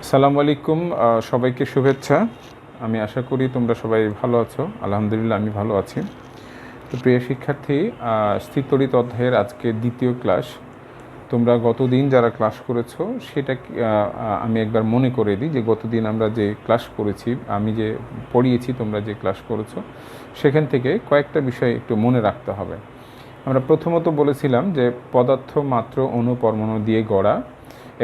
আসসালামু আলাইকুম। সবাইকে শুভেচ্ছা। আমি আশা করি তোমরা সবাই ভালো আছো। আলহামদুলিল্লাহ আমি ভালো আছি। তো প্রিয় শিক্ষার্থী, স্থির তড়িৎ অধ্যায়ের আজকে দ্বিতীয় ক্লাস। তোমরা গতদিন যারা ক্লাস করেছো সেটা আমি একবার মনে করে দিই যে গতদিন আমরা যে ক্লাস করেছি, আমি যে পড়িয়েছি, তোমরা যে ক্লাস করেছো সেখান থেকে কয়েকটা বিষয় একটু মনে রাখতে হবে। আমরা প্রথমত বলেছিলাম যে পদার্থ মাত্র অণু পরমাণু দিয়ে গড়া,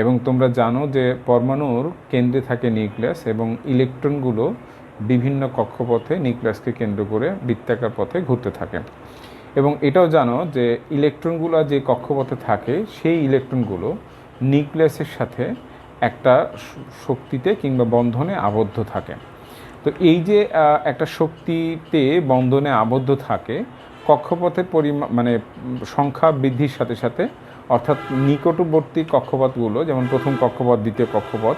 এবং তোমরা জানো যে পরমাণুর কেন্দ্রে থাকে নিউক্লিয়াস এবং ইলেকট্রনগুলো বিভিন্ন কক্ষপথে নিউক্লিয়াসকে কেন্দ্র করে বৃত্তাকার পথে ঘুরতে থাকে। এবং এটাও জানো যে ইলেকট্রনগুলো যে কক্ষপথে থাকে সেই ইলেকট্রনগুলো নিউক্লিয়াসের সাথে একটা শক্তিতে কিংবা বন্ধনে আবদ্ধ থাকে। তো এই যে একটা শক্তিতে বন্ধনে আবদ্ধ থাকে, কক্ষপথের মানে সংখ্যা বৃদ্ধির সাথে সাথে, অর্থাৎ নিকটবর্তী কক্ষপথগুলো, যেমন প্রথম কক্ষপথ, দ্বিতীয় কক্ষপথ,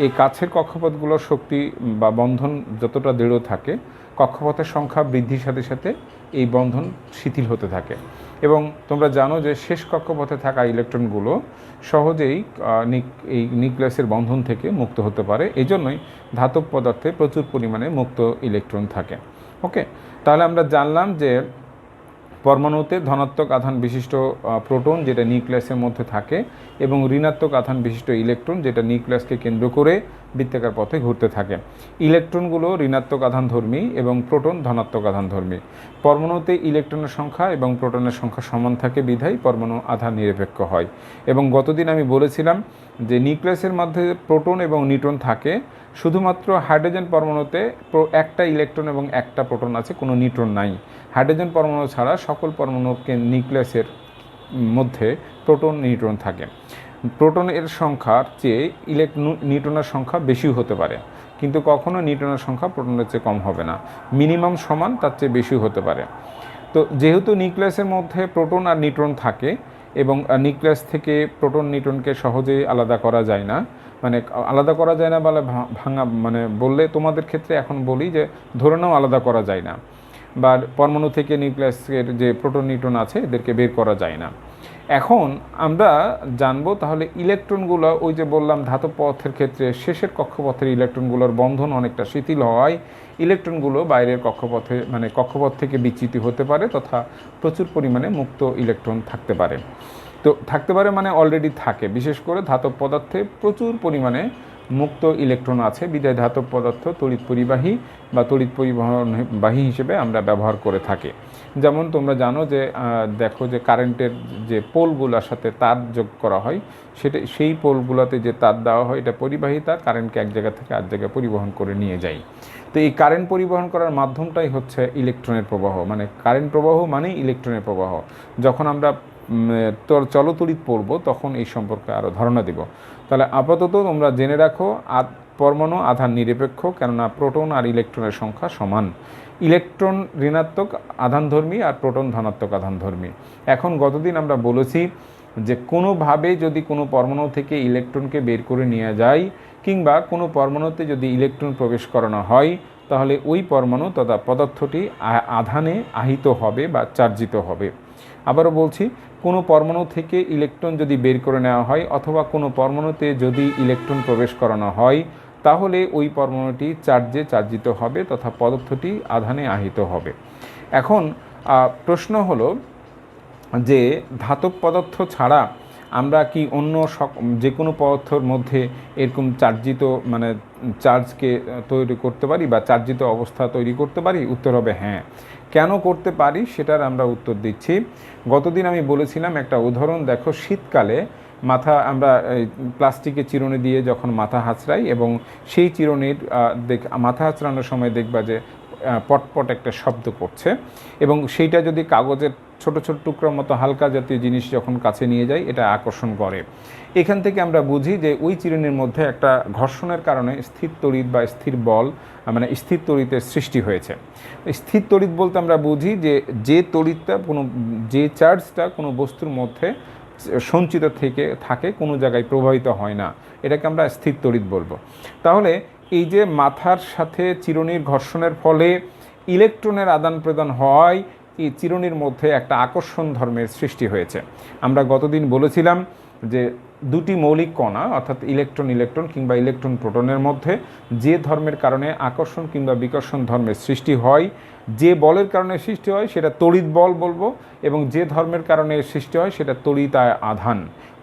এই কাছের কক্ষপথগুলোর শক্তি বা বন্ধন যতটা দৃঢ় থাকে, কক্ষপথের সংখ্যা বৃদ্ধির সাথে সাথে এই বন্ধন শিথিল হতে থাকে। এবং তোমরা জানো যে শেষ কক্ষপথে থাকা ইলেকট্রনগুলো সহজেই এই নিউক্লিয়াসের বন্ধন থেকে মুক্ত হতে পারে। এই জন্যই ধাতব পদার্থে প্রচুর পরিমাণে মুক্ত ইলেকট্রন থাকে। ওকে, তাহলে আমরা জানলাম যে পরমাণুতে ধনাত্মক আধান বিশিষ্ট প্রোটন যেটা নিউক্লিয়াসের মধ্যে থাকে, এবং ঋণাত্মক আধান বিশিষ্ট ইলেকট্রন যেটা নিউক্লিয়াসকে কেন্দ্র করে বৃত্তাকার পথে ঘুরতে থাকে। ইলেকট্রনগুলো ঋণাত্মক আধানধর্মী এবং প্রোটন ধনাত্মক আধানধর্মী। পরমাণুতে ইলেকট্রনের সংখ্যা এবং প্রোটনের সংখ্যা সমান থাকে বিধায় পরমাণু আধান নিরপেক্ষ হয়। এবং গতদিন আমি বলেছিলাম যে নিউক্লিয়াসের মধ্যে প্রোটন এবং নিউট্রন থাকে, শুধুমাত্র হাইড্রোজেন পরমাণুতে একটা ইলেকট্রন এবং একটা প্রোটন আছে, কোনো নিউট্রন নাই। হাইড্রোজেন পরমাণু ছাড়া সকল পরমাণুকে নিউক্লিয়াসের মধ্যে প্রোটন নিউট্রন থাকে। প্রোটনের সংখ্যার চেয়ে নিউট্রনের সংখ্যা বেশি হতে পারে, কিন্তু কখনো নিউট্রনের সংখ্যা প্রোটনের চেয়ে কম হবে না। মিনিমাম সমান, তার চেয়ে বেশি হতে পারে। তো যেহেতু নিউক্লিয়াসের মধ্যে প্রোটন আর নিউট্রন থাকে এবং নিউক্লিয়াস থেকে প্রোটন নিউট্রনকে সহজেই আলাদা করা যায় না, মানে আলাদা করা যায় না বলে ভাঙা, মানে বললে তোমাদের ক্ষেত্রে এখন বলি যে ধরে নাও আলাদা করা যায় না, বা পরমাণু থেকে নিউক্লিয়াসের যে প্রোটন নিউট্রন আছে এদেরকে বের করা যায় না। এখন আমরা জানবো তাহলে ইলেকট্রনগুলো, ওই যে বললাম ধাতব পদার্থের ক্ষেত্রে শেষের কক্ষপথের ইলেকট্রনগুলোর বন্ধন অনেকটা শিথিল হওয়ায় ইলেকট্রনগুলো বাইরের কক্ষপথে, মানে কক্ষপথ থেকে বিচ্যুতি হতে পারে, তথা প্রচুর পরিমাণে মুক্ত ইলেকট্রন থাকতে পারে। তো থাকতে পারে মানে অলরেডি থাকে, বিশেষ করে ধাতব পদার্থে প্রচুর পরিমাণে মুক্ত ইলেকট্রন আছে বিধায় ধাতব পদার্থ তড়িৎ পরিবাহী বা তড়িৎ পরিবহনবাহী হিসেবে আমরা ব্যবহার করে থাকি। যেমন তোমরা জানো যে দেখো যে কারেন্টের যে পোলগুলোর সাথে তার যোগ করা হয়, সেই পোলগুলোতে যে তার দেওয়া হয় এটা পরিবাহী তার, কারেন্টকে এক জায়গা থেকে আর জায়গায় পরিবহন করে নিয়ে যায়। তো এই কারেন্ট পরিবহন করার মাধ্যমটাই হচ্ছে ইলেকট্রনের প্রবাহ, মানে কারেন্ট প্রবাহ মানেই ইলেকট্রনের প্রবাহ। যখন আমরা চলতড়িৎ পড়ব তখন এই সম্পর্কে আরও ধারণা দেব। তাহলে আপাতত তোমরা জেনে রাখো, পরমাণু আধান নিরপেক্ষ, কেননা প্রোটন আর ইলেকট্রনের সংখ্যা সমান। ইলেকট্রন ঋণাত্মক আধানধর্মী আর প্রোটন ধনাত্মক আধানধর্মী। এখন গতদিন আমরা বলেছি যে কোনোভাবে যদি কোনো পরমাণু থেকে ইলেকট্রনকে বের করে নিয়ে যায়, কিংবা কোনো পরমাণুতে যদি ইলেকট্রন প্রবেশ করানো হয়, তাহলে ওই পরমাণু তথা পদার্থটি আধানে আহিত হবে বা চার্জিত হবে। আবারও বলছি, কোনো পরমাণু থেকে ইলেকট্রন যদি বের করে নেওয়া হয় অথবা কোনো পরমাণুতে যদি ইলেকট্রন প্রবেশ করানো হয়, তাহলে ওই পরমাণুটি চার্জে চার্জিত হবে তথা পদার্থটি আধানে আহিত হবে। এখন প্রশ্ন হলো যে ধাতব পদার্থ ছাড়া আমরা কি অন্য যে কোনো পদার্থের মধ্যে এরকম চার্জিত, মানে চার্জকে তৈরি করতে পারি বা চার্জিত অবস্থা তৈরি করতে পারি? উত্তর হবে হ্যাঁ। কেন করতে পারি সেটার আমরা উত্তর দিচ্ছি। গতদিন আমি বলেছিলাম একটা উদাহরণ, দেখো শীতকালে আমরা প্লাস্টিকের চিরুনি দিয়ে যখন মাথা হাঁচড়াই, এবং সেই চিরুনির মাথা হাঁচড়ানোর সময় দেখবা যে পটপট একটা শব্দ করছে, এবং সেইটা যদি কাগজের ছোট ছোট টুকরোর মতো হালকা জাতীয় জিনিস যখন কাছে নিয়ে যায়, এটা আকর্ষণ করে। এখান থেকে আমরা বুঝি যে ওই চিরুনির মধ্যে একটা ঘর্ষণের কারণে স্থির তড়িৎ বা স্থির বল, মানে স্থির তড়িতের সৃষ্টি হয়েছে। স্থির তড়িৎ বলতে আমরা বুঝি যে তড়িৎটা যে চার্জটা কোনো বস্তুর মধ্যে সঞ্চিত থাকে, কোনো জায়গায় প্রবাহিত হয় না, এটাকে আমরা স্থির তড়িৎ বলবো। তাহলে এই যে মাথার সাথে চিরুনির ঘর্ষণের ফলে ইলেকট্রনের আদান প্রদান হয়, এই চিরুনির মধ্যে একটা আকর্ষণ ধর্মের সৃষ্টি হয়েছে। আমরা গতদিন বলেছিলাম যে দুটি মৌলিক কণা অর্থাৎ ইলেকট্রন ইলেকট্রন কিংবা ইলেকট্রন প্রোটনের মধ্যে যে ধর্মের কারণে আকর্ষণ কিংবা বিকর্ষণ ধর্মের সৃষ্টি হয়, যে বলের কারণে সৃষ্টি হয় সেটা তড়িৎ বল বলবো, এবং যে ধর্মের কারণে সৃষ্টি হয় সেটা তড়িৎ আধান,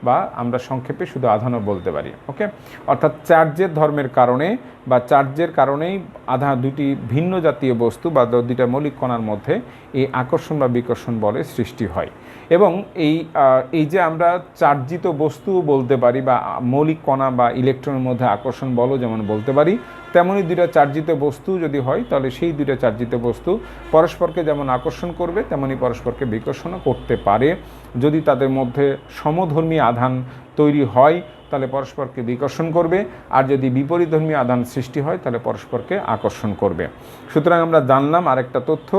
বা আমরা সংক্ষেপে শুধু আধানও বলতে পারি। ওকে, অর্থাৎ চার্জের ধর্মের কারণে বা চার্জের কারণেই দুটি ভিন্ন জাতীয় বস্তু বা দুইটা মৌলিক কণার মধ্যে এই আকর্ষণ বা বিকর্ষণ বলের সৃষ্টি হয়। এবং এই যে আমরা চার্জিত বস্তু বলতে পারি বা মৌলিক কণা বা ইলেকট্রনের মধ্যে আকর্ষণ বলও যেমন বলতে পারি, তেমনই দুইটা চার্জিত বস্তু যদি হয় তাহলে সেই দুইটা চার্জিত বস্তু পরস্পরকে যেমন আকর্ষণ করবে তেমনই পরস্পরকে বিকর্ষণও করতে পারে। যদি তাদের মধ্যে সমধর্মী আধান তৈরি হয় তাহলে পরস্পরকে বিকর্ষণ করবে, আর যদি বিপরীতধর্মী আধান সৃষ্টি হয় তাহলে পরস্পরকে আকর্ষণ করবে। সুতরাং আমরা জানলাম আরেকটা তথ্য,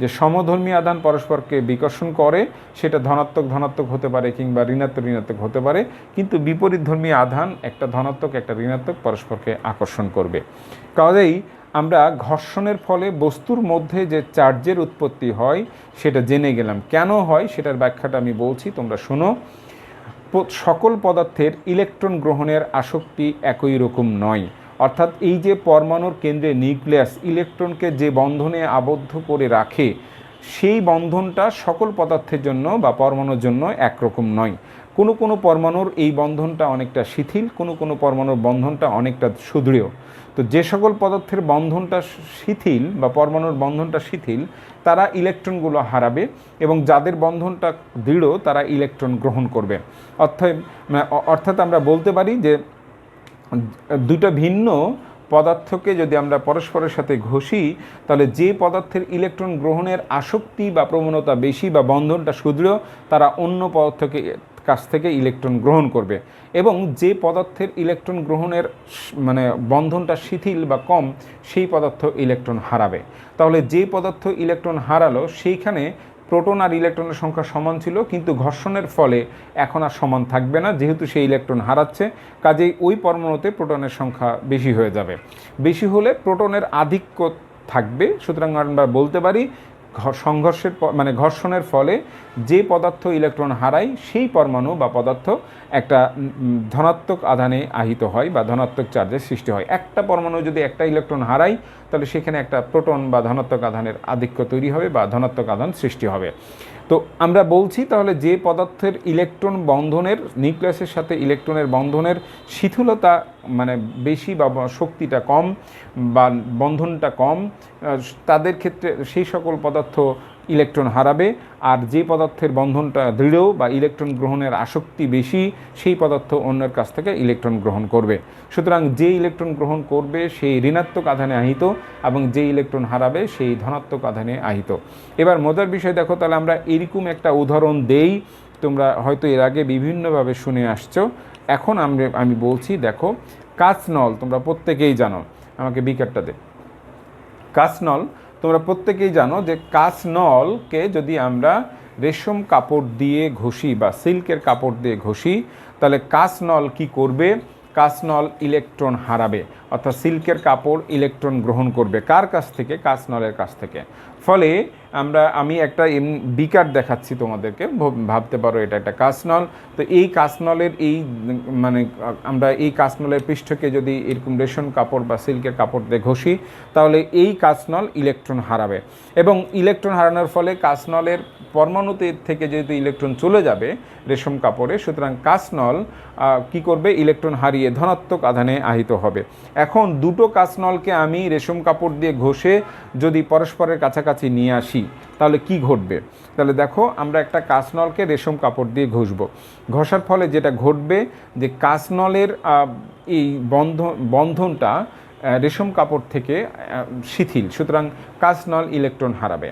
যে সমধর্মী আধান পরস্পরকে বিকর্ষণ করে, সেটা ধনাত্মক ধনাত্মক হতে পারে কিংবা ঋণাত্মক ঋণাত্মক হতে পারে, কিন্তু বিপরীতধর্মী আধান একটা ধনাত্মক একটা ঋণাত্মক পরস্পরকে আকর্ষণ করবে। কাজেই আমরা ঘর্ষণের ফলে বস্তুর মধ্যে যে চার্জের উৎপত্তি হয় সেটা জেনে গেলাম। কেন হয় সেটার ব্যাখ্যাটা আমি বলছি, তোমরা শোনো। সকল পদার্থের ইলেকট্রন গ্রহণের আসক্তি একই রকম নয়, অর্থাৎ এই যে পরমাণুর কেন্দ্রে নিউক্লিয়াস ইলেকট্রনকে যে বন্ধনে আবদ্ধ করে রাখে, সেই বন্ধনটা সকল পদার্থের জন্য বা পরমাণুর জন্য একরকম নয়। কোনো কোনো পরমাণুর এই বন্ধনটা অনেকটা শিথিল, কোনো কোনো পরমাণুর বন্ধনটা অনেকটা সুদৃঢ়। তো যে সকল পদার্থের বন্ধনটা শিথিল বা পরমাণুর বন্ধনটা শিথিল তারা ইলেকট্রনগুলো হারাবে, এবং যাদের বন্ধনটা দৃঢ় তারা ইলেকট্রন গ্রহণ করবে। অর্থাৎ আমরা বলতে পারি যে দুটো ভিন্ন পদার্থকে যদি আমরা পরস্পরের সাথে ঘষি তাহলে যে পদার্থের ইলেকট্রন গ্রহণের আসক্তি বা প্রবণতা বেশি বা বন্ধনটা সুদৃঢ় তারা অন্য পদার্থকে কাছ থেকে ইলেকট্রন গ্রহণ করবে, এবং যে পদার্থের ইলেকট্রন গ্রহণের বন্ধনটা শিথিল বা কম সেই পদার্থ ইলেকট্রন হারাবে। তাহলে যে পদার্থ ইলেকট্রন হারালো সেইখানে প্রোটন আর ইলেকট্রনের সংখ্যা সমান ছিল, কিন্তু ঘর্ষণের ফলে এখন আর সমান থাকবে না, যেহেতু সেই ইলেকট্রন হারাচ্ছে, কাজেই ওই পরমাণুতে প্রোটনের সংখ্যা বেশি হয়ে যাবে। বেশি হলে প্রোটনের আধিক্য থাকবে। সুতরাং আমরা বলতে পারি ঘর্ষণের ফলে যে পদার্থ ইলেকট্রন হারায় সেই পরমাণু বা পদার্থ একটা ধনাত্মক আধানে আহিত হয় বা ধনাত্মক চার্জের সৃষ্টি হয়। একটা পরমাণু যদি একটা ইলেকট্রন হারায় তাহলে সেখানে একটা প্রোটন বা ধনাত্মক আধানের আধিক্য তৈরি হবে বা ধনাত্মক আধান সৃষ্টি হবে। তো আমরা বলছি তাহলে যে পদার্থের ইলেকট্রন বন্ধনের নিউক্লিয়াসের সাথে ইলেকট্রনের বন্ধনের শিথিলতা বেশি বা শক্তিটা কম বা বন্ধনটা কম, তাদের ক্ষেত্রে সেই সকল পদার্থ ইলেকট্রন হারাবে, আর যে পদার্থের বন্ধনটা দৃঢ় বা ইলেকট্রন গ্রহণের আসক্তি বেশি সেই পদার্থ অন্যের কাছ থেকে ইলেকট্রন গ্রহণ করবে। সুতরাং যে ইলেকট্রন গ্রহণ করবে সেই ঋণাত্মক আধানে আহিত, এবং যে ইলেকট্রন হারাবে সেই ধনাত্মক আধানে আহিত। এবার মজার বিষয় দেখো, তাহলে আমরা এরকম একটা উদাহরণ দেই, তোমরা হয়তো এর আগে বিভিন্নভাবে শুনে আসছো, এখন আমি বলছি। দেখো, কাঁচনল তোমরা প্রত্যেকেই জানো, আমাকে বিকারটা দে। কাঁচনল তোমরা প্রত্যেকেই জানো যে কাঁচনলকে যদি আমরা রেশম কাপড় দিয়ে ঘষি বা সিল্কের কাপড় দিয়ে ঘষি তাহলে কাঁচনল কি করবে? কাঁচনল ইলেকট্রন হারাবে, অর্থাৎ সিল্কের কাপড় ইলেকট্রন গ্রহণ করবে। কার কাছ থেকে? কাঁচনলের কাছ থেকে। ফলে আমি একটা বিকার দেখাচ্ছি তোমাদেরকে, ভাবতে পারো এটা একটা কাঁচনল। তো এই কাঁচনলের আমরা এই কাঁচনলের পৃষ্ঠকে যদি এরকম রেশম কাপড় বা সিল্কের কাপড় দিয়ে ঘষি তাহলে এই কাঁচনল ইলেকট্রন হারাবে, এবং ইলেকট্রন হারানোর ফলে কাঁচনলের পরমাণুতে থেকে যেহেতু ইলেকট্রন চলে যাবে রেশম কাপড়ে, সুতরাং কাঁচনল কি করবে? ইলেকট্রন হারিয়ে ধনাত্মক আধানে আহিত হবে। এখন দুটো কাঁচনলকে আমি রেশম কাপড় দিয়ে ঘষে যদি পরস্পরের কাছাকাছি নিয়ে আসি তাহলে কি ঘটবে? তাহলে দেখো, আমরা একটা কাঁচনলকে রেশম কাপড় দিয়ে ঘষবো, ঘষার ফলে যেটা ঘটবে যে কাঁচনলের এই বন্ধনটা রেশম কাপড় থেকে শিথিল, সুতরাং কাঁচনল ইলেকট্রন হারাবে।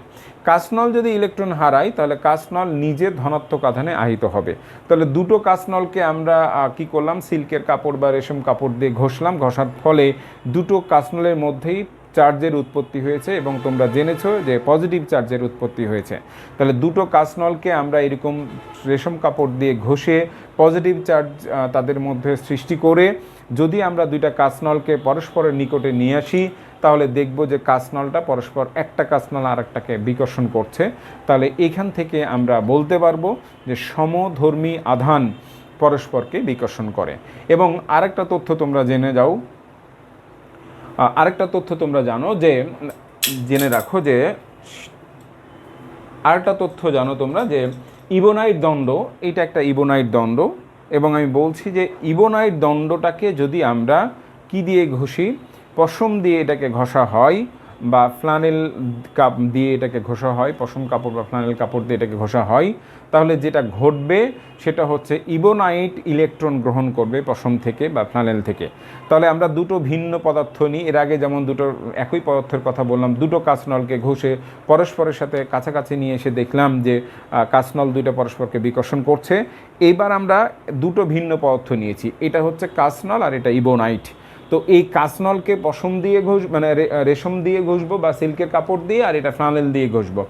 কাঁচনল যদি ইলেকট্রন হারায় তাহলে কাঁচনল নিজের ধনাত্মক আধানে আহিত হবে। তাহলে দুটো কাঁচনলকে আমরা কি করলাম? সিল্কের কাপড় বা রেশম কাপড় দিয়ে ঘষলাম, ঘষার ফলে দুটো কাঁচনলের মধ্যেই চার্জের উৎপত্তি হয়েছে, এবং তোমরা জেনেছো যে পজিটিভ চার্জের উৎপত্তি হয়েছে। তাহলে দুটো কাঁচনলকে আমরা এরকম রেশম কাপড় দিয়ে ঘষে পজিটিভ চার্জ তাদের মধ্যে সৃষ্টি করে যদি আমরা দুইটা কাঁচনলকে পরস্পরের নিকটে নিয়ে আসি তাহলে দেখব যে কাঁচনলটা পরস্পর একটা কাঁচনল আরেকটাকে বিকর্ষণ করছে। তাহলে এখান থেকে আমরা বলতে পারবো যে সমধর্মী আধান পরস্পরকে বিকর্ষণ করে। এবং আরেকটা তথ্য তোমরা জেনে যাও, আরেকটা তথ্য তোমরা জানো যে, জেনে রাখো যে, আরেকটা তথ্য জানো তোমরা যে ইবোনাইট দণ্ড, এটা একটা ইবোনাইট দণ্ড। এবং আমি বলছি যে ইবোনাইট দণ্ডটাকে যদি আমরা কি দিয়ে ঘষি, পশম দিয়ে এটাকে ঘষা হয় বা ফ্লানেল কাপ দিয়ে এটাকে ঘষা হয়, পশম কাপড় বা ফ্লানেল কাপড় দিয়ে এটাকে ঘষা হয়, তাহলে যেটা ঘটবে সেটা হচ্ছে ইবোনাইট ইলেকট্রন গ্রহণ করবে পশম থেকে বা ফ্লানেল থেকে। তাহলে আমরা দুটো ভিন্ন পদার্থ নিই, এর আগে যেমন দুটো একই পদার্থের কথা বললাম, দুটো কাঁচনলকে ঘষে পরস্পরের সাথে কাছাকাছি নিয়ে এসে দেখলাম যে কাঁচনল দুটো পরস্পরকে বিকর্ষণ করছে। এইবার আমরা দুটো ভিন্ন পদার্থ নিয়েছি, এটা হচ্ছে কাঁচনল আর এটা ইবোনাইট। তো এই কাঁচনলকে পশম দিয়ে মানে রেশম দিয়ে ঘষবো বা সিল্কের কাপড় দিয়ে, আর এটা ফ্লানেল দিয়ে ঘষবো।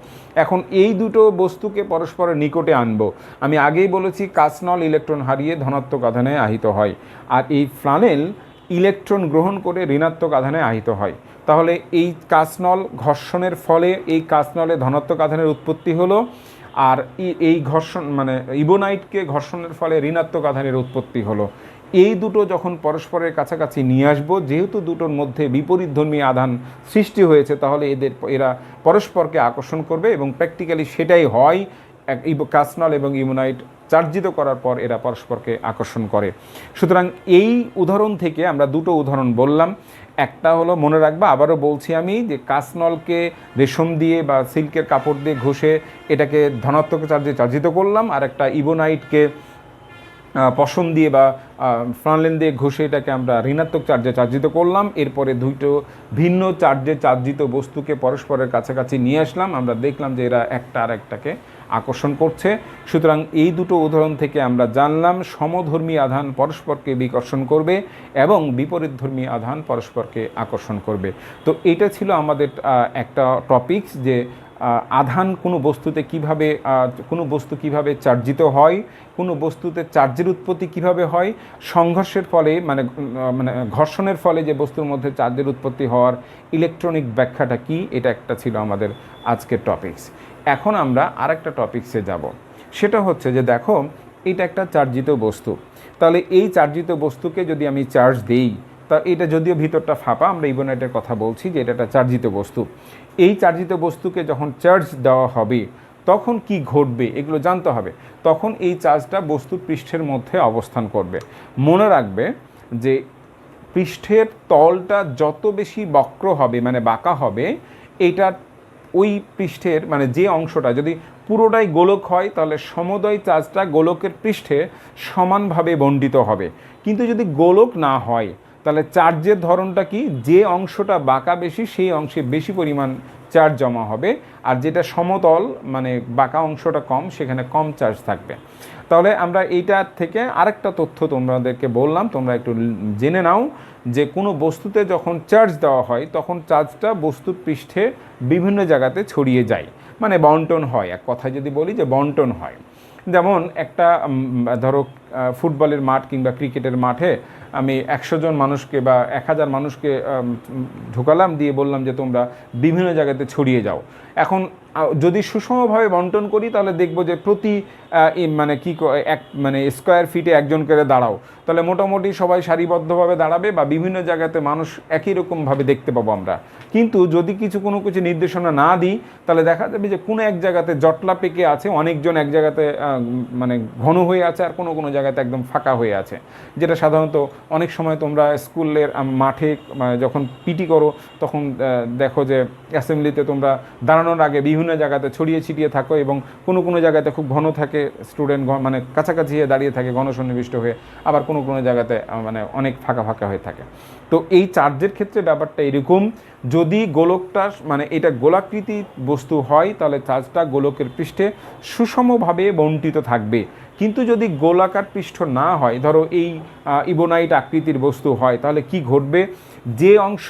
এখন এই দুটো বস্তুকে পরস্পরের নিকটে আনবো। আমি আগেই বলেছি কাঁচনল ইলেকট্রন হারিয়ে ধনাত্মক আধানে আহিত হয়, আর এই ফ্লানেল ইলেকট্রন গ্রহণ করে ঋণাত্মক আধানে আহিত হয়। তাহলে এই কাঁচনল ঘর্ষণের ফলে এই কাঁচনলে ধনাত্মক আধানের উৎপত্তি হলো, আর এই ঘর্ষণ মানে ইবোনাইটকে ঘর্ষণের ফলে ঋণাত্মক আধানের উৎপত্তি হলো। এই দুটো যখন পরস্পরের কাছাকাছি নিয়ে আসবো, যেহেতু দুটোর মধ্যে বিপরীতধর্মী আধান সৃষ্টি হয়েছে, তাহলে এরা পরস্পরকে আকর্ষণ করবে এবং প্র্যাকটিক্যালি সেটাই হয়। কাঁচনল এবং ইবোনাইট চার্জিত করার পর এরা পরস্পরকে আকর্ষণ করে। সুতরাং এই উদাহরণ থেকে আমরা দুটো উদাহরণ বললাম। একটা হলো, মনে রাখবা আবারও বলছি আমি, যে কাঁচনলকে রেশম দিয়ে বা সিল্কের কাপড় দিয়ে ঘষে এটাকে ধনাত্মক চার্জে চার্জিত করলাম, আর একটা ইবোনাইটকে পশম দিয়ে বা ফ্লানেল দিয়ে ঘষে এটাকে আমরা ঋণাত্মক চার্জে চার্জিত করলাম। এরপরে দুটো ভিন্ন চার্জে চার্জিত বস্তুকে পরস্পরের কাছাকাছি নিয়ে আসলাম, আমরা দেখলাম যে এরা একটা আর একটাকে আকর্ষণ করছে। সুতরাং এই দুটো উদাহরণ থেকে আমরা জানলাম সমধর্মী আধান পরস্পরকে বিকর্ষণ করবে এবং বিপরীতধর্মী আধান পরস্পরকে আকর্ষণ করবে। তো এটা ছিল আমাদের একটা টপিকস, যে আধান কোনো বস্তুতে কিভাবে, কোনো বস্তু কিভাবে চার্জিত হয়, কোনো বস্তুতে চার্জের উৎপত্তি কিভাবে হয়, সংঘর্ষের ফলে মানে ঘর্ষণের ফলে যে বস্তুর মধ্যে চার্জের উৎপত্তি হওয়ার ইলেকট্রনিক ব্যাখ্যাটা কি, এটা একটা ছিল আমাদের আজকের টপিকস। এখন আমরা আরেকটা টপিকসে যাব, সেটা হচ্ছে যে দেখো এটা একটা চার্জিত বস্তু। তাহলে এই চার্জিত বস্তুকে যদি আমি চার্জ দিই, তা এটা যদিও ভিতরটা ফাঁপা, আমরা ইবোনাইটের কথা বলছি যে এটা একটা চার্জিত বস্তু। এই চার্জিত বস্তুকে যখন চার্জ দেওয়া হবে তখন কি ঘটবে এগুলো জানতে হবে। তখন এই চার্জটা বস্তুর পৃষ্ঠের মধ্যে অবস্থান করবে। মনে রাখবে যে পৃষ্ঠের তলটা যত বেশি বক্র হবে মানে বাঁকা হবে, এইটার ওই পৃষ্ঠের মানে যে অংশটা যদি পুরোটাই গোলক হয়, তাহলে সমোদয় চার্জটা গোলকের পৃষ্ঠে সমানভাবে বণ্টিত হবে। কিন্তু যদি গোলক না হয়, তাহলে চার্জের ধরনটা কি, যে অংশটা বাঁকা বেশি সেই অংশে বেশি পরিমাণ চার্জ জমা হবে, আর যেটা সমতল মানে বাঁকা অংশটা কম সেখানে কম চার্জ থাকবে। তাহলে আমরা এইটার থেকে আরেকটা তথ্য তোমাদেরকে বললাম, তোমরা একটু জেনে নাও যে কোনো বস্তুতে যখন চার্জ দেওয়া হয় তখন চার্জটা বস্তুর পৃষ্ঠে বিভিন্ন জায়গাতে ছড়িয়ে যায়, মানে বন্টন হয়। এক কথায় যদি বলি যে বন্টন হয়। যেমন একটা ধরো ফুটবলের মাঠ কিংবা ক্রিকেটের মাঠে আমি 100 জন মানুষকে বা 1000 মানুষকে ঢোকালাম, দিয়ে বললাম যে তোমরা বিভিন্ন জায়গাতে ছড়িয়ে যাও। এখন যদি সুষমভাবে বন্টন করি তাহলে দেখব যে প্রতি মানে কি এক মানে স্কোয়ার ফিটে একজন করে দাঁড়াও, তাহলে মোটামুটি সবাই সারিবদ্ধভাবে দাঁড়াবে বা বিভিন্ন জায়গাতে মানুষ একই রকমভাবে দেখতে পাবো আমরা। কিন্তু যদি কোনো কিছু নির্দেশনা না দিই, তাহলে দেখা যাবে যে কোনো এক জায়গাতে জটলা পেকে আছে, অনেকজন এক জায়গাতে মানে ঘন হয়ে আছে, আর কোনো জায়গাতে একদম ফাঁকা হয়ে আছে। যেটা সাধারণত অনেক সময় তোমরা স্কুলের মাঠে যখন পিটি করো তখন দেখো যে অ্যাসেম্বলিতে তোমরা দাঁড়ানোর আগে বিভিন্ন জায়গাতে ছড়িয়ে ছিটিয়ে থাকো, এবং কোনো জায়গাতে খুব ঘন থাকে স্টুডেন্ট, মানে কাছাকাছি দাঁড়িয়ে থাকে ঘনসন্নিবিষ্ট হয়ে, আবার কোনো জায়গাতে মানে অনেক ফাঁকা ফাঁকা হয়ে থাকে। তো এই চার্জের ক্ষেত্রে ব্যাপারটা এরকম, যদি গোলকটা মানে এটা গোলাকৃতি বস্তু হয় তাহলে চার্জটা গোলকের পৃষ্ঠে সুষমভাবে বণ্টিত থাকবে। কিন্তু যদি গোলাকার পৃষ্ঠ না হয়, ধরো এই ইবোনাইট আকৃতির বস্তু হয়, তাহলে কি ঘটবে, যে অংশ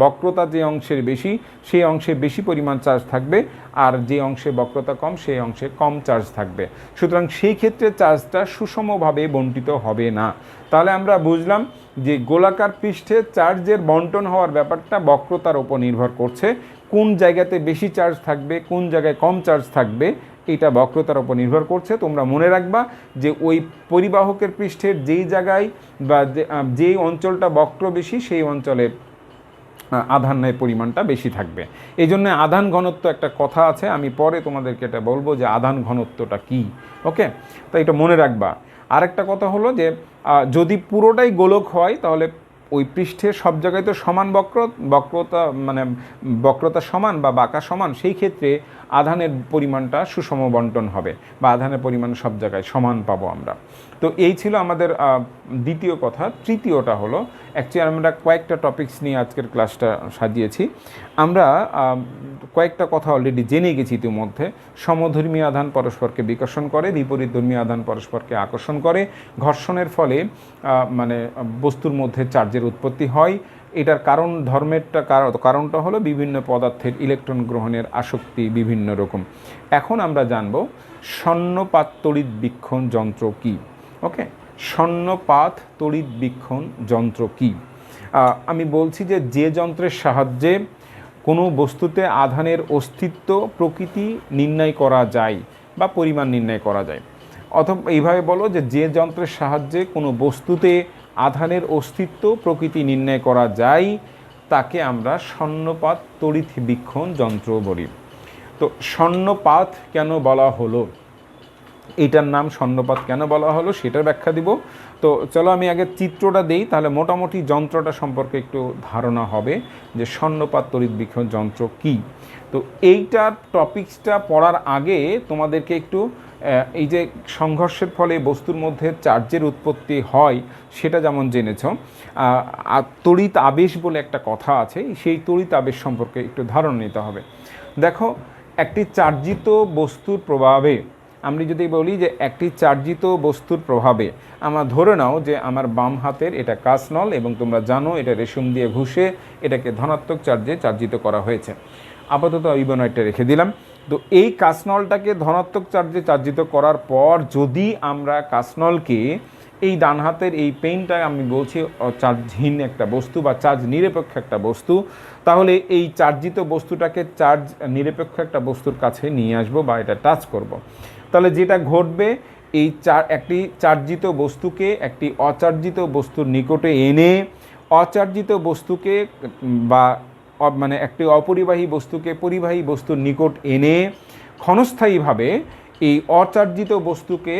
বক্রতা যে অংশের বেশি সেই অংশে বেশি পরিমাণ চার্জ থাকবে, আর যে অংশে বক্রতা কম সেই অংশে কম চার্জ থাকবে। সুতরাং সেই ক্ষেত্রে চার্জটা সুষমভাবে বণ্টিত হবে না। তাহলে আমরা বুঝলাম যে গোলাকার পৃষ্ঠে চার্জের বন্টন হওয়ার ব্যাপারটা বক্রতার উপর নির্ভর করছে, কোন জায়গাতে বেশি চার্জ থাকবে কোন জায়গায় কম চার্জ থাকবে, এটা বক্রতার উপর নির্ভর করছে। তোমরা মনে রাখবা যে ওই পরিবাহকের পৃষ্ঠের যেই জায়গায় বা যেই অঞ্চলটা বক্র বেশি সেই অঞ্চলে আধানের পরিমাণটা বেশি থাকবে। এই জন্য আধান ঘনত্ব একটা কথা আছে, আমি পরে তোমাদেরকে এটা বলবো যে আধান ঘনত্বটা কী। ওকে, তো এটা মনে রাখবা। আরেকটা কথা হলো যে যদি পুরোটাই গোলক হয় তাহলে ওই পৃষ্ঠের সব জায়গায় তো সমান বক্রতা মানে বক্রতা সমান বা বাঁকা সমান, সেই ক্ষেত্রে আধানের পরিমাণটা সুষম বন্টন হবে বা আধানের পরিমাণ সব জায়গায় সমান পাবো আমরা। তো এই ছিল আমাদের দ্বিতীয় কথা। তৃতীয়টা হলো অ্যাকচুয়ালি আমরা কয়েকটা টপিকস নিয়ে আজকের ক্লাসটা সাজিয়েছি। আমরা কয়েকটা কথা অলরেডি জেনে গেছি ইতিমধ্যে। সমধর্মী আধান পরস্পরকে বিকর্ষণ করে, বিপরীতধর্মী আধান পরস্পরকে আকর্ষণ করে, ঘর্ষণের ফলে মানে বস্তুর মধ্যে চার্জের উৎপত্তি হয়। এটার কারণটা হলো বিভিন্ন পদার্থের ইলেকট্রন গ্রহণের আসক্তি বিভিন্ন রকম। এখন আমরা জানব স্বর্ণপাত তড়িৎ বীক্ষণ যন্ত্র কী। ওকে, স্বর্ণপাত তড়িৎ বীক্ষণ যন্ত্র কী? আমি বলছি যে যন্ত্রের সাহায্যে কোনো বস্তুতে আধানের অস্তিত্ব প্রকৃতি নির্ণয় করা যায় বা পরিমাণ নির্ণয় করা যায়, অথবা এইভাবে বলো যে যন্ত্রের সাহায্যে কোনো বস্তুতে আধানের অস্তিত্ব প্রকৃতি নির্ণয় করা যায় তাকে আমরা স্বর্ণপাত তড়িৎ বীক্ষণ যন্ত্র বলি। তো স্বর্ণপাত কেন বলা হলো, এইটার নাম স্বর্ণপাত কেন বলা হলো সেটার ব্যাখ্যা দিব। তো চলো আমি আগে চিত্রটা দেই, তাহলে মোটামুটি যন্ত্রটা সম্পর্কে একটু ধারণা হবে যে স্বর্ণপাত তড়িৎ বীক্ষণ যন্ত্র কী। তো এইটার টপিক্সটা পড়ার আগে তোমাদেরকে একটু এই যে সংঘর্ষের ফলে বস্তুর মধ্যে চার্জের উৎপত্তি হয় সেটা যেমন জেনেছ, তড়িৎ আবেশ বলে একটা কথা আছে, সেই তড়িৎ আবেশ সম্পর্কে একটু ধারণা নিতে হবে। দেখো, একটি চার্জিত বস্তুর প্রভাবে, আমি যদি বলি যে একটি চার্জিত বস্তুর প্রভাবে, আমরা ধরে নাও যে আমার বাম হাতের এটা কাঁচনল এবং তোমরা জানো এটা রেশম দিয়ে ঘষে এটাকে ধনাত্মক চার্জে চার্জিত করা হয়েছে। আপাতত ইবনয়েডটা রেখে দিলাম। তো এই কাঁচনলটাকে ধনাত্মক চার্জে চার্জিত করার পর যদি আমরা কাঁচনলকে এই ডান হাতের এই পেনটা আমি বলছি চার্জহীন একটা বস্তু বা চার্জ নিরপেক্ষ একটা বস্তু, তাহলে এই চার্জিত বস্তুটাকে চার্জ নিরপেক্ষ একটা বস্তুর কাছে নিয়ে আসবো বা এটা টাচ করব। তাহলে যেটা ঘটবে, এই একটি চার্জিত বস্তুকে একটি অচার্জিত বস্তুর নিকটে এনে অচার্জিত বস্তুকে বা মানে একটি অপরিবাহী বস্তুকে পরিবাহী বস্তুর নিকট এনে ক্ষণস্থায়ীভাবে এই অচার্জিত বস্তুকে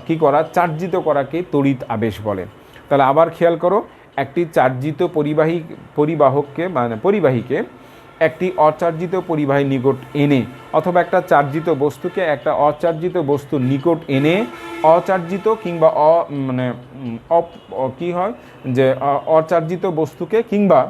কী করা, চার্জিত করাকে তড়িৎ আবেশ বলে। তাহলে আবার খেয়াল করো, একটি চার্জিত পরিবাহককে মানে পরিবাহীকে একটি অচার্জিত পরিবাহী নিকট এনে অথবা একটা চার্জিত বস্তুকে একটা অচার্জিত বস্তুর নিকট এনে অচার্জিত কিংবা মানে কী হয় যে অচার্জিত বস্তুকে কিংবা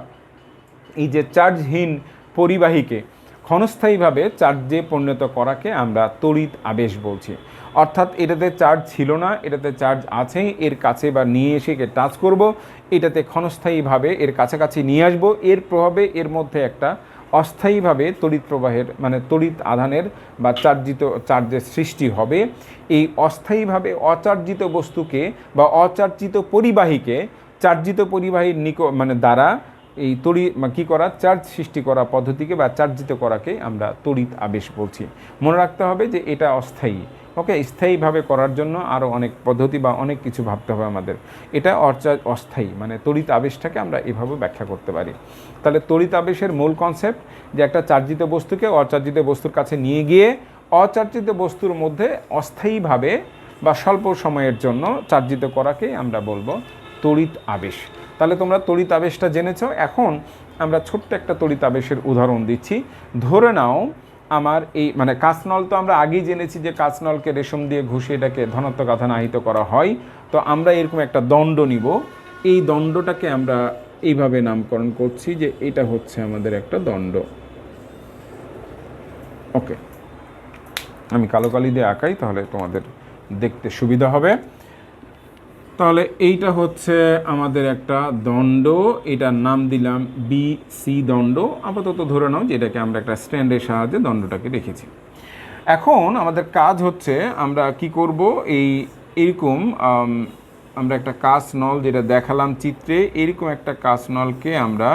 এই যে চার্জহীন পরিবাহীকে ক্ষণস্থায়ীভাবে চার্জে পরিণত করাকে আমরা তড়িৎ আবেশ বলছি। অর্থাৎ এটাতে চার্জ ছিল না, এটাতে চার্জ আছে, এর কাছে বা নিয়ে এসে একে টাচ করব, এটাতে ক্ষণস্থায়ীভাবে এর কাছাকাছি নিয়ে আসবো, এর প্রভাবে এর মধ্যে একটা অস্থায়ীভাবে তড়িৎ প্রবাহের মানে তড়িৎ আধানের বা চার্জের সৃষ্টি হবে। এই অস্থায়ীভাবে অচার্জিত বস্তুকে বা অচার্জিত পরিবাহীকে চার্জিত পরিবাহীর মানে দ্বারা এই কী করা, চার্জ সৃষ্টি করা পদ্ধতিকে বা চার্জিত করাকে আমরা তড়িৎ আবেশ বলছি। মনে রাখতে হবে যে এটা অস্থায়ী। ওকে, স্থায়ীভাবে করার জন্য আরও অনেক পদ্ধতি বা অনেক কিছু ভাবতে হবে আমাদের। এটা অস্থায়ী মানে তড়িৎ আবেশটাকে আমরা এভাবে ব্যাখ্যা করতে পারি। তাহলে তড়িৎ আবেশের মূল কনসেপ্ট যে একটা চার্জিত বস্তুকে অচার্জিত বস্তুর কাছে নিয়ে গিয়ে অচার্জিত বস্তুর মধ্যে অস্থায়ীভাবে বা স্বল্প সময়ের জন্য চার্জিত করাকে আমরা বলবো তড়িৎ আবেশ। তাহলে তোমরা তড়িৎ আবেশটা জেনেছো। এখন আমরা ছোট্ট একটা তড়িৎ আবেশের উদাহরণ দিচ্ছি। ধরে নাও আমার এই মানে কাঁচনল তো আমরা আগেই জেনেছি যে কাঁচনলকে রেশম দিয়ে ঘষে এটাকে ধনাত্মক আধান আহিত করা হয়। তো আমরা এরকম একটা দণ্ড নিব, এই দণ্ডটাকে আমরা এইভাবে নামকরণ করছি যে এটা হচ্ছে আমাদের একটা দণ্ড। ওকে, আমি কালো কালি দিয়ে আঁকাই তাহলে তোমাদের দেখতে সুবিধা হবে। তাহলে এইটা হচ্ছে আমাদের একটা দণ্ড, এটার নাম দিলাম BC দণ্ড। আপাতত ধরে নাও যে এটাকে আমরা একটা স্ট্যান্ডের সাহায্যে দণ্ডটাকে রেখেছি। এখন আমাদের কাজ হচ্ছে আমরা কি করব, এইরকম আমরা একটা কাঁচনল যেটা দেখালাম চিত্রে, এরকম একটা কাঁচনলকে আমরা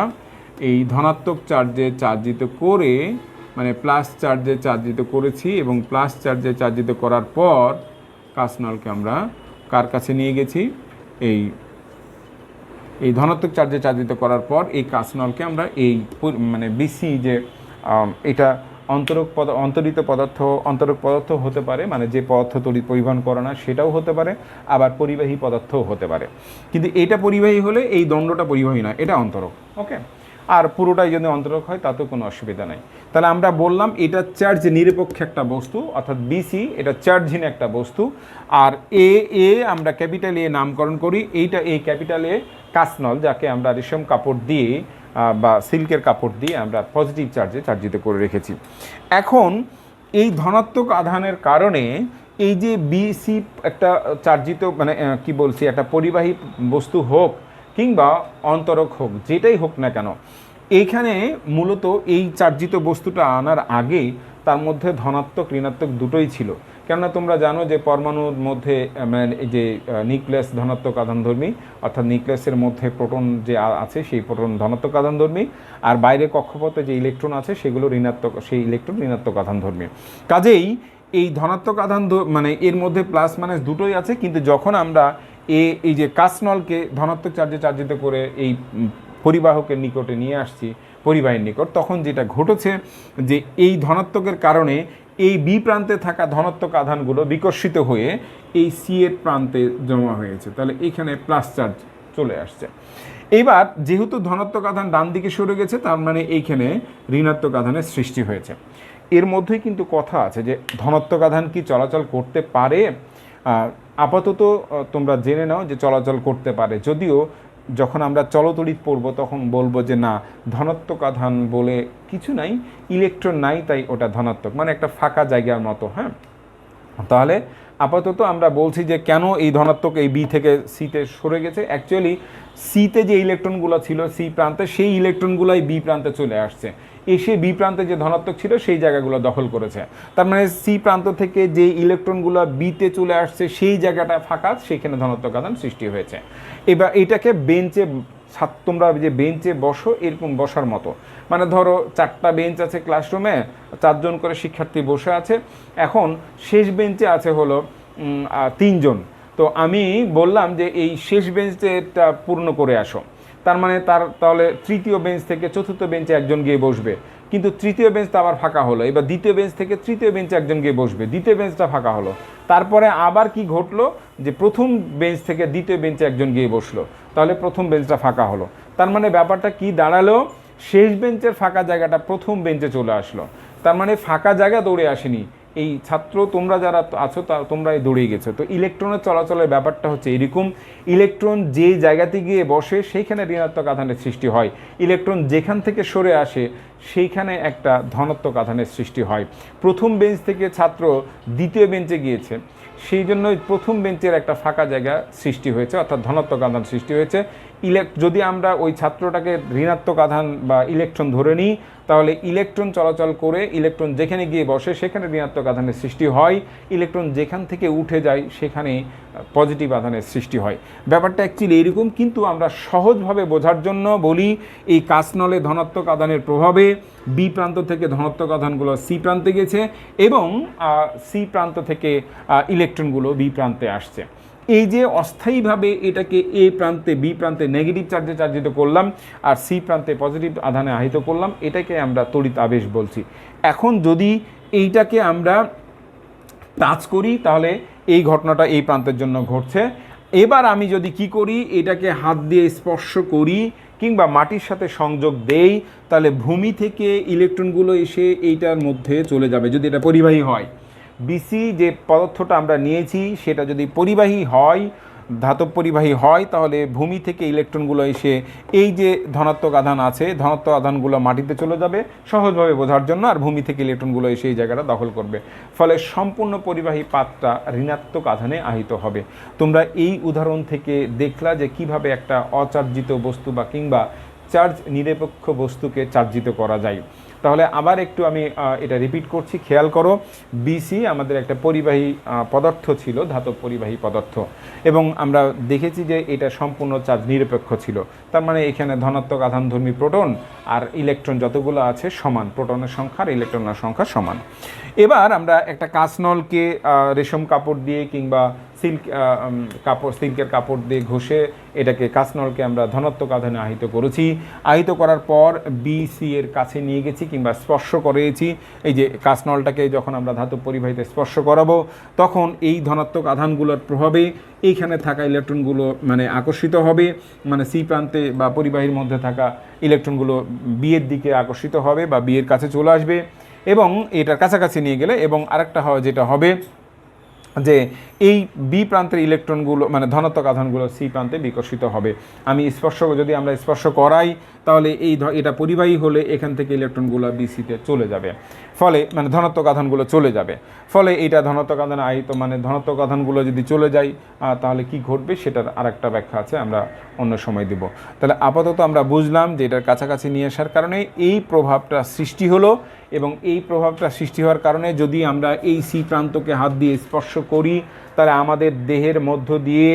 এই ধনাত্মক চার্জে চার্জিত করে মানে প্লাস চার্জে চার্জিত করেছি এবং প্লাস চার্জে চার্জিত করার পর কাঁচনলকে আমরা কার কাছে নিয়ে গেছি, এই ধনাত্মক চার্জে চার্জিত করার পর এই কাঁচনলকে আমরা এই মানে বিসি যে এটা অন্তরিত পদার্থ হতে পারে, মানে যে পদার্থ তড়িৎ পরিবহন করে না সেটাও হতে পারে, আবার পরিবাহী পদার্থও হতে পারে। কিন্তু এটা পরিবাহী হলে এই দণ্ডটা পরিবাহী নয়, এটা অন্তরক। ওকে, আর পুরোটাই যদি অন্তরক হয় তাতেও কোনো অসুবিধা নাই। তাহলে আমরা বললাম এটা চার্জ নিরপেক্ষ একটা বস্তু, অর্থাৎ বিসি এটা চার্জহীন একটা বস্তু। আর এ আমরা ক্যাপিটাল এ নামকরণ করি, এইটা এই ক্যাপিটাল এ কাঁচনল, যাকে আমরা রেশম কাপড় দিয়ে বা সিল্কের কাপড় দিয়ে আমরা পজিটিভ চার্জে চার্জিত করে রেখেছি। এখন এই ধনাত্মক আধানের কারণে এই যে বিসি একটা চার্জিত মানে কি বলছি, একটা পরিবাহী বস্তু হোক কিংবা অন্তরক হোক, যেটাই হোক না কেন, এইখানে মূলত এই চার্জিত বস্তুটা আনার আগে তার মধ্যে ধনাত্মক ঋণাত্মক দুটোই ছিল। কেননা তোমরা জানো যে পরমাণুর মধ্যে মানে যে নিউক্লিয়াস ধনাত্মক আধানধর্মী, অর্থাৎ নিউক্লিয়াসের মধ্যে প্রোটন যে আছে সেই প্রোটন ধনাত্মক আধানধর্মী, আর বাইরে কক্ষপথে যে ইলেকট্রন আছে সেগুলো ঋণাত্মক, সেই ইলেকট্রন ঋণাত্মক আধানধর্মী। কাজেই এই ধনাত্মক আধান মানে এর মধ্যে প্লাস মাইনাস দুটোই আছে। কিন্তু যখন আমরা এই যে কাঁচনলকে ধনাত্মক চার্জে চার্জিত করে এই পরিবাহকের নিকটে নিয়ে আসছি, পরিবাহীর নিকট, তখন যেটা ঘটেছে যে এই ধনাত্মকের কারণে এই বি প্রান্তে থাকা ধনাত্মক আধানগুলো বিকর্ষিত হয়ে এই সি এর প্রান্তে জমা হয়েছে। তাহলে এখানে প্লাস চার্জ চলে আসছে। এবার যেহেতু ধনাত্মক আধান ডান দিকে সরে গেছে, তার মানে এইখানে ঋণাত্মক আধানের সৃষ্টি হয়েছে। এর মধ্যেই কিন্তু কথা আছে যে ধনাত্মক আধান কি চলাচল করতে পারে। আপাতত তোমরা জেনে নাও যে চলাচল করতে পারে, যদিও যখন আমরা চলতড়িৎ পড়ব তখন বলবো যে না, ধনাত্মক আধান বলে কিছু নাই, ইলেকট্রন নাই তাই ওটা ধনাত্মক, মানে একটা ফাঁকা জায়গার মতো। হ্যাঁ, তাহলে আপাতত আমরা বলছি যে কেন এই ধনাত্মক এই বি থেকে সিতে সরে গেছে। অ্যাকচুয়ালি সিতে যে ইলেকট্রনগুলো ছিল সি প্রান্তে, সেই ইলেকট্রনগুলোই বি প্রান্তে চলে আসছে, এসে বি প্রান্তে যে ধনাত্মক ছিল সেই জায়গাগুলো দখল করেছে। তার মানে সি প্রান্ত থেকে যে ইলেকট্রনগুলো বিতে চলে আসছে সেই জায়গাটা ফাঁকা, সেখানে ধনাত্মক আধান সৃষ্টি হয়েছে। এবার এটাকে বেঞ্চে, তোমরা যে বেঞ্চে বসো এরকম বসার মতো, মানে ধরো 4টা বেঞ্চ আছে ক্লাসরুমে, 4 জন করে শিক্ষার্থী বসে আছে, এখন শেষ বেঞ্চে আছে হলো 3 জন। তো আমি বললাম যে এই শেষ বেঞ্চটা পূর্ণ করে আসো, তার মানে তাহলে তৃতীয় বেঞ্চ থেকে চতুর্থ বেঞ্চে একজন গিয়ে বসবে, কিন্তু তৃতীয় বেঞ্চটা আবার ফাঁকা হলো। এবার দ্বিতীয় বেঞ্চ থেকে তৃতীয় বেঞ্চে একজন গিয়ে বসবে, দ্বিতীয় বেঞ্চটা ফাঁকা হলো। তারপরে আবার কি ঘটলো যে প্রথম বেঞ্চ থেকে দ্বিতীয় বেঞ্চে একজন গিয়ে বসলো, তাহলে প্রথম বেঞ্চটা ফাঁকা হলো। তার মানে ব্যাপারটা কি দাঁড়ালো, শেষ বেঞ্চের ফাঁকা জায়গাটা প্রথম বেঞ্চে চলে আসলো। তার মানে ফাঁকা জায়গা দৌড়ে আসেনি, এই ছাত্র তোমরা যারা আছো তোমরাই দৌড়িয়ে গেছো। তো ইলেকট্রনের চলাচলের ব্যাপারটা হচ্ছে এরকম, ইলেকট্রন যে জায়গাতে গিয়ে বসে সেইখানে ঋণাত্মক আধানের সৃষ্টি হয়, ইলেকট্রন যেখান থেকে সরে আসে সেইখানে একটা ধনাত্মক আধানের সৃষ্টি হয়। প্রথম বেঞ্চ থেকে ছাত্র দ্বিতীয় বেঞ্চে গিয়েছে, সেই জন্যই প্রথম বেঞ্চের একটা ফাঁকা জায়গা সৃষ্টি হয়েছে, অর্থাৎ ধনাত্মক আধান সৃষ্টি হয়েছে। যদি আমরা ওই ছাত্রটাকে ঋণাত্মক আধান বা ইলেকট্রন ধরে নিই, তাহলে ইলেকট্রন চলাচল করে ইলেকট্রন যেখানে গিয়ে বসে সেখানে ঋণাত্মক আধানের সৃষ্টি হয়, ইলেকট্রন যেখান থেকে উঠে যায় সেখানে পজিটিভ আধানের সৃষ্টি হয়। ব্যাপারটা অ্যাকচুয়ালি এরকম, কিন্তু আমরা সহজভাবে বোঝার জন্য বলি এই কাঁচনলে ধনাত্মক আধানের প্রভাবে বি প্রান্ত থেকে ধনাত্মক আধানগুলো সি প্রান্তে গেছে এবং সি প্রান্ত থেকে ইলেকট্রনগুলো বি প্রান্তে আসছে। এই যে অস্থায়ীভাবে এটাকে এ প্রান্তে বি প্রান্তে নেগেটিভ চার্জে চার্জিত করলাম আর সি প্রান্তে পজিটিভ আধানে আহিত করলাম, এটাকে আমরা তড়িৎ আবেশ বলছি। এখন যদি এইটাকে আমরা টাচ করি তাহলে এই ঘটনাটা এই প্রান্তের জন্য ঘটছে। এবার আমি যদি কি করি, এটাকে হাত দিয়ে স্পর্শ করি কিংবা মাটির সাথে সংযোগ দেই, তাহলে ভূমি থেকে ইলেকট্রনগুলো এসে এইটার মধ্যে চলে যাবে যদি এটা পরিবাহী হয়। বিসি যে পদার্থটা আমরা নিয়েছি সেটা যদি পরিবাহী হয়, ধাতব পরিবাহী হয়, তাহলে ভূমি থেকে ইলেকট্রনগুলো এসে এই যে ধনাত্মক আধান আছে, ধনাত্মক আধানগুলো মাটিতে চলে যাবে সহজভাবে বোঝার জন্য, আর ভূমি থেকে ইলেকট্রনগুলো এসে এই জায়গাটা দখল করবে, ফলে সম্পূর্ণ পরিবাহী পাতটা ঋণাত্মক আধানে আহিত হবে। তোমরা এই উদাহরণ থেকে দেখলা যে কিভাবে একটা অচার্জিত বস্তু বা কিংবা চার্জ নিরপেক্ষ বস্তুকে চার্জিত করা যায়। তাহলে আবার একটু আমি এটা রিপিট করছি, খেয়াল করো। বিসি আমাদের একটা পরিবাহী পদার্থ ছিল, ধাতব পরিবাহী পদার্থ, এবং আমরা দেখেছি যে এটা সম্পূর্ণ চার্জ নিরপেক্ষ ছিল। তার মানে এখানে ধনাত্মক আধানধর্মী প্রোটন আর ইলেকট্রন যতগুলো আছে সমান, প্রোটনের সংখ্যা আর ইলেকট্রনের সংখ্যা সমান। এবার আমরা একটা কাঁচনলকে রেশম কাপড় দিয়ে কিংবা সিল্কের কাপড় দিয়ে ঘষে এটাকে কাঁচনলকে আমরা ধনাত্মক আধানে আহিত করেছি। আহিত করার পর বিসি এর কাছে নিয়ে গেছি কিংবা স্পর্শ করিয়েছি। এই যে কাঁচনলটাকে যখন আমরা ধাতব পরিবাহীতে স্পর্শ করাবো, তখন এই ধনাত্মক আধানগুলোর প্রভাবে এইখানে থাকা ইলেকট্রনগুলো মানে আকর্ষিত হবে, মানে সি প্রান্তে বা পরিবাহীর মধ্যে থাকা ইলেকট্রনগুলো বি এর দিকে আকর্ষিত হবে বা বি এর কাছে চলে আসবে এবং এটার কাছাকাছি নিয়ে গেলে, এবং আরেকটা হয় যেটা হবে যে এই বি প্রান্তের ইলেকট্রনগুলো মানে ধনাত্মক আধানগুলো সি প্রান্তে বিকশিত হবে। যদি আমরা স্পর্শ করাই তাহলে এটা পরিবাহী হলে এখান থেকে ইলেকট্রনগুলো বিসিতে চলে যাবে, ফলে মানে ধনাত্মক আধানগুলো চলে যাবে, ফলে এইটা ধনাত্মক আধান আহিত, মানে ধনাত্মক আধানগুলো যদি চলে যায় তাহলে কি ঘটবে সেটার আরেকটা ব্যাখ্যা আছে, আমরা অন্য সময় দেব। তাহলে আপাতত আমরা বুঝলাম যে এটার কাছাকাছি নিয়ে আসার কারণে এই প্রভাবটা সৃষ্টি হলো, এবং এই প্রভাবটা সৃষ্টি হওয়ার কারণে যদি আমরা এই সি প্রান্তকে হাত দিয়ে স্পর্শ করি তাহলে আমাদের দেহের মধ্য দিয়ে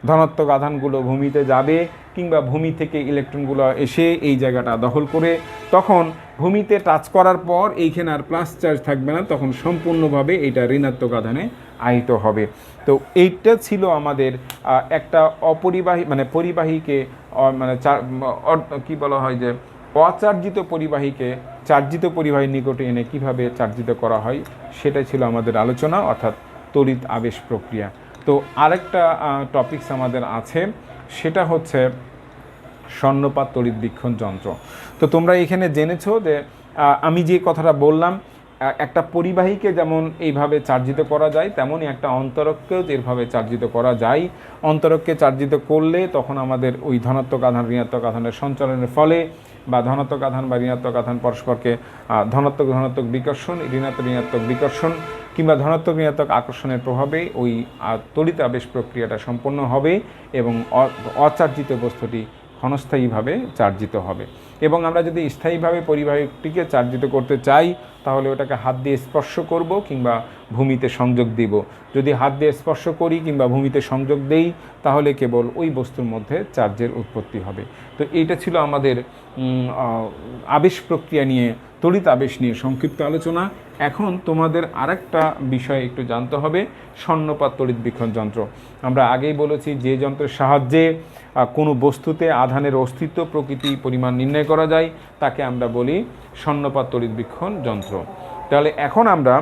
ধনাত্মক আধানগুলো ভূমিতে যাবে, কিংবা ভূমি থেকে ইলেকট্রনগুলো এসে এই জায়গাটা দখল করে তখন ভূমিতে টাচ করার পর এইখানে আর প্লাস চার্জ থাকবে না, তখন সম্পূর্ণভাবে এইটা ঋণাত্মক আধানে আহিত হবে। তো এইটা ছিল আমাদের একটা অপরিবাহী মানে পরিবাহীকে মানে কি বলা হয় যে অচার্জিত পরিবাহীকে চার্জিত পরিবাহীর নিকটে এনে কিভাবে চার্জিত করা হয় সেটাই ছিল আমাদের আলোচনা, অর্থাৎ তড়িৎ আবেশ প্রক্রিয়া। তো আরেকটা টপিকস আমাদের আছে, সেটা হচ্ছে স্বর্ণপাত তড়িৎবীক্ষণ যন্ত্র। তো তোমরা এখানে জেনেছো যে আমি যে কথাটা বললাম, একটা পরিবাহীকে যেমন এইভাবে চার্জিত করা যায় তেমনই একটা অন্তরককেও এভাবে চার্জিত করা যায়। অন্তরককে চার্জিত করলে তখন আমাদের ওই ধনাত্মক আধান ঋণাত্মক আধানের সঞ্চালনের ফলে বা ধনাত্মক আধান বা ঋণাত্মক আধান পরস্পরকে ধনাত্মক ধনাত্মক বিকর্ষণ, ঋণাত্মক ঋণাত্মক বিকর্ষণ কিংবা ধনাত্মক ঋণাত্মক আকর্ষণের প্রভাবে ওই তড়িৎ আবেশ প্রক্রিয়াটা সম্পন্ন হবে এবং অচার্জিত বস্তুটি ক্ষণস্থায়ীভাবে চার্জিত হবে। এবং আমরা যদি স্থায়ীভাবে পরিবাহীটিকে চার্জিত করতে চাই তাহলে ওটাকে হাত দিয়ে স্পর্শ করব কিংবা ভূমিতে সংযোগ দিব। যদি হাত দিয়ে স্পর্শ করি কিংবা ভূমিতে সংযোগ দেই তাহলে কেবল ওই বস্তুর মধ্যে চার্জের উৎপত্তি হবে। তো এইটা ছিল আমাদের আবেশ প্রক্রিয়া নিয়ে, তড়িৎ আবেশ নিয়ে সংক্ষিপ্ত আলোচনা। এখন তোমাদের আরেকটা বিষয় একটু জানতে হবে, স্বর্ণপাত তড়িৎবীক্ষণ যন্ত্র। আমরা আগেই বলেছি যে যন্ত্রের সাহায্যে কোনো বস্তুতে আধানের অস্তিত্ব, প্রকৃতি, পরিমাণ নির্ণয় করা যায় তাকে আমরা বলি স্বর্ণপাত তড়িৎবীক্ষণ যন্ত্র। তাহলে এখন আমরা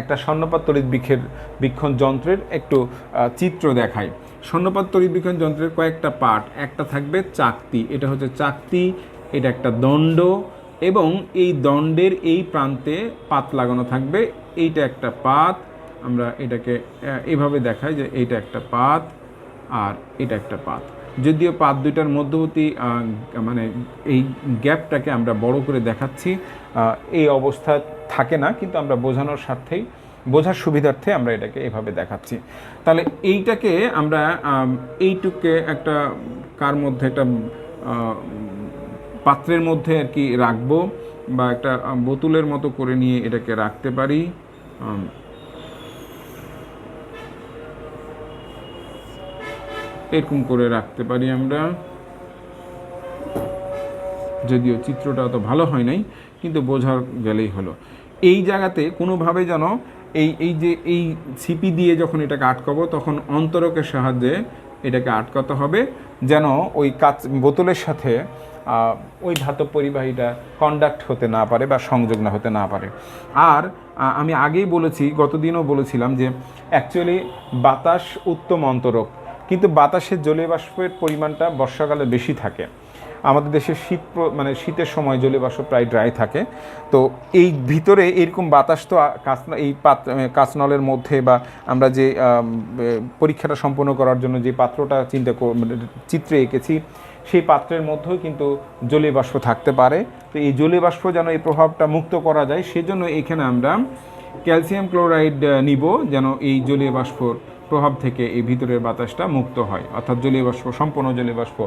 একটা স্বর্ণপাত তড়িৎবীক্ষণ যন্ত্রের একটু চিত্র দেখাই। স্বর্ণপাত তড়িৎবীক্ষণ যন্ত্রের কয়েকটা পার্ট, একটা থাকবে চাকতি, এটা হচ্ছে চাকতি, এটা একটা দণ্ড এবং এই দণ্ডের এই প্রান্তে পাত লাগানো থাকবে, এইটা একটা পাত। আমরা এটাকে এভাবে দেখাই যে এইটা একটা পাত আর এটা একটা পাত। যদিও পাত দুইটার মধ্যবর্তী মানে এই গ্যাপটাকে আমরা বড় করে দেখাচ্ছি, এই অবস্থা থাকে না, কিন্তু আমরা বোঝার সুবিধার্থে আমরা এটাকে এভাবে দেখাচ্ছি। তাহলে এইটাকে আমরা এইটুকে একটা কার মধ্যে একটা পাত্রের মধ্যে আর কি রাখবো, বা একটা বোতলের মতো করে নিয়ে এটাকে রাখতে পারি। এরকম করে রাখতে পারি আমরা, যদিও চিত্রটা অত ভালো হয় নাই কিন্তু বোঝা গেলেই হলো। এই জায়গাতে কোনোভাবে যেন এই সিপি দিয়ে যখন এটাকে আটকাবো তখন অন্তরকের সাহায্যে এটাকে আটকাতে হবে, যেন ওই বোতলের সাথে ওই ধাতব পরিবাহীটা কন্ডাক্ট হতে না পারে বা সংযোগ না হতে না পারে। আর আমি আগেই বলেছি, গতদিনও বলেছিলাম যে অ্যাকচুয়ালি বাতাস উত্তম অন্তরক, কিন্তু বাতাসের জলীয় বাষ্পের পরিমাণটা বর্ষাকালে বেশি থাকে। আমাদের দেশে শীতের সময় জলীয় বাষ্প প্রায় ড্রাই থাকে। তো এই ভিতরে এরকম বাতাস তো এই কাঁচনলের মধ্যে বা আমরা যে পরীক্ষাটা সম্পন্ন করার জন্য যে পাত্রটা চিত্রে এঁকেছি সেই পাত্রের মধ্যেও কিন্তু জলীয় বাষ্প থাকতে পারে। তো এই জলীয় বাষ্প যেন এই প্রভাবটা মুক্ত করা যায় সেজন্য এখানে আমরা ক্যালসিয়াম ক্লোরাইড নিব, যেন এই জলীয় বাষ্পর প্রভাব থেকে এই ভিতরের বাতাসটা মুক্ত হয়, অর্থাৎ জলীয় বাষ্প, সম্পূর্ণ জলীয় বাষ্প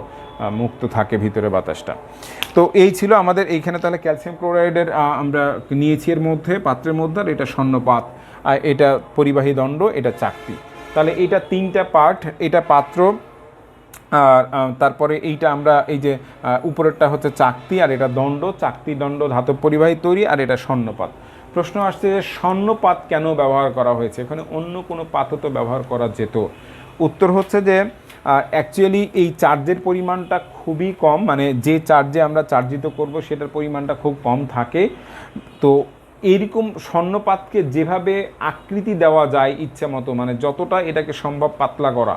মুক্ত থাকে ভিতরে বাতাসটা। তো এই ছিল আমাদের এইখানে তাহলে ক্যালসিয়াম ক্লোরাইডের আমরা নিয়েছি এর মধ্যে, পাত্রের মধ্যে, আর এটা স্বর্ণপাত, আর এটা পরিবাহী দণ্ড, এটা চাকতি। তাহলে এটা 3টা পার্ট, এটা পাত্র, আর তারপরে এইটা আমরা এই যে উপরেরটা হচ্ছে চাকতি, আর এটা দণ্ড, চাকতি দণ্ড ধাতব পরিবাহী তৈরি, আর এটা স্বর্ণপাত। প্রশ্ন আসছে যে স্বর্ণপাত কেন ব্যবহার করা হয়েছে, এখানে অন্য কোনো পাতও তো ব্যবহার করা যেত। উত্তর হচ্ছে যে অ্যাকচুয়ালি এই চার্জের পরিমাণটা খুবই কম, মানে যে চার্জে আমরা চার্জিত করব সেটার পরিমাণটা খুব কম থাকে। তো এইরকম স্বর্ণপাতকে যেভাবে আকৃতি দেওয়া যায় ইচ্ছা মতো, মানে যতটা এটাকে সম্ভব পাতলা করা,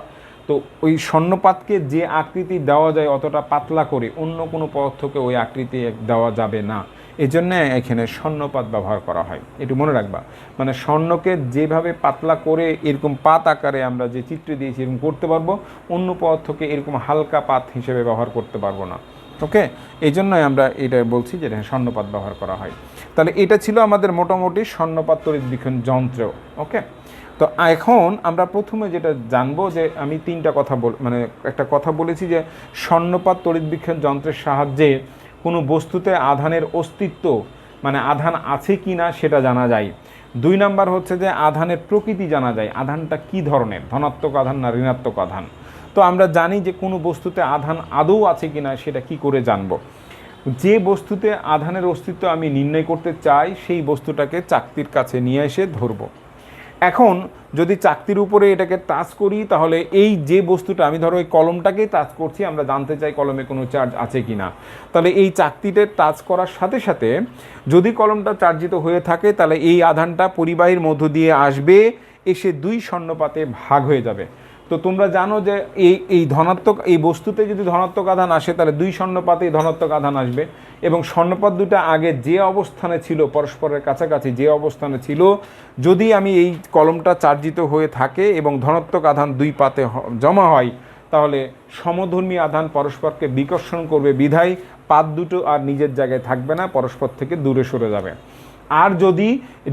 তো ওই স্বর্ণপাতকে যে আকৃতি দেওয়া যায় অতটা পাতলা করে অন্য কোনো পদার্থকে ওই আকৃতি দেওয়া যাবে না। এই জন্য এখানে স্বর্ণপাত ব্যবহার করা হয়, একটু মনে রাখবা। মানে স্বর্ণকে যেভাবে পাতলা করে এরকম পাত আকারে আমরা যে চিত্র দিয়েছি এরকম করতে পারবো, অন্য পদার্থকে এরকম হালকা পাত হিসেবে ব্যবহার করতে পারবো না। ওকে, এই জন্যই আমরা এটা বলছি যে স্বর্ণপাত ব্যবহার করা হয়। তাহলে এটা ছিল আমাদের মোটামুটি স্বর্ণপাত তড়িৎবীক্ষণ যন্ত্র। ওকে, তো এখন আমরা প্রথমে যেটা জানবো যে আমি 3টা কথা মানে একটা কথা বলেছি যে স্বর্ণপাত তড়িৎবীক্ষণ যন্ত্রের সাহায্যে কোনো বস্তুতে আধানের অস্তিত্ব, মানে আধান আছে কি না সেটা জানা যায়। 2 নাম্বার হচ্ছে যে আধানের প্রকৃতি জানা যায়, আধানটা কি ধরনের, ধনাত্মক আধান না ঋণাত্মক আধান। তো আমরা জানি যে কোনো বস্তুতে আধান আদৌ আছে কি না সেটা কি করে জানবো। যে বস্তুতে আধানের অস্তিত্ব আমি নির্ণয় করতে চাই সেই বস্তুটাকে চাকতির কাছে নিয়ে এসে ধরবো। এখন যদি চাকতির উপরে এটাকে টাচ করি, তাহলে এই যে বস্তুটা, আমি ধরো এই কলমটাকেই টাচ করছি, আমরা জানতে চাই কলমে কোনো চার্জ আছে কি না। তাহলে এই চাকতিতে টাচ করার সাথে সাথে যদি কলমটা চার্জিত হয়ে থাকে, তাহলে এই আধানটা পরিবাহীর মধ্য দিয়ে আসবে, এসে 2 স্বর্ণপাতে ভাগ হয়ে যাবে। তো তোমরা জানো যে এই ধনাত্মক, এই বস্তুতে যদি ধনাত্মক আধান আসে তাহলে 2 স্বর্ণপাতেই ধনাত্মক আধান আসবে, এবং স্বর্ণপাত দুটা আগে যে অবস্থানে ছিল, পরস্পরের কাছাকাছি যে অবস্থানে ছিল, যদি আমি এই কলমটা চার্জিত হয়ে থাকে এবং ধনাত্মক আধান 2 পাতে জমা হয়, তাহলে সমধর্মী আধান পরস্পরকে বিকর্ষণ করবে, বিধায় পাত দুটো আর নিজের জায়গায় থাকবে না, পরস্পর থেকে দূরে সরে যাবে। আর যদি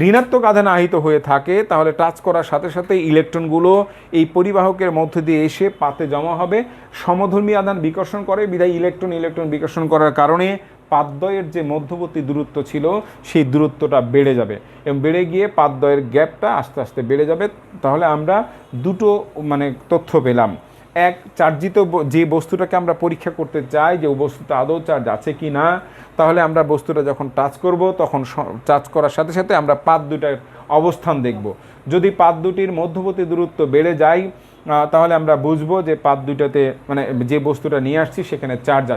ঋণাত্মক আধান আহিত হয়ে থাকে, তাহলে টাচ করার সাথে সাথে ইলেকট্রনগুলো এই পরিবাহকের মধ্য দিয়ে এসে পাতে জমা হবে। সমধর্মী আধান বিকর্ষণ করে, বিধায় ইলেকট্রন বিকর্ষণ করার কারণে পাতদ্বয়ের যে মধ্যবর্তী দূরত্ব ছিল সেই দূরত্বটা বেড়ে যাবে, এবং বেড়ে গিয়ে পাতদ্বয়ের গ্যাপটা আস্তে আস্তে বেড়ে যাবে। তাহলে আমরা দুটো মানে তথ্য পেলাম। এক, চার্জিত যে বস্তুটাকে আমরা পরীক্ষা করতে চাই যে ওই বস্তুটা আদৌ চার্জ আছে কি না, তাহলে আমরা বস্তুটা যখন টাচ করব তখন টাচ করার সাথে সাথে আমরা পাত দুটার অবস্থান দেখব। যদি পাত দুটির মধ্যবর্তী দূরত্ব বেড়ে যায়, তাহলে আমরা বুঝবো যে পাত দুটাতে, মানে যে বস্তুটা নিয়ে আসছি সেখানে চার্জ আছে।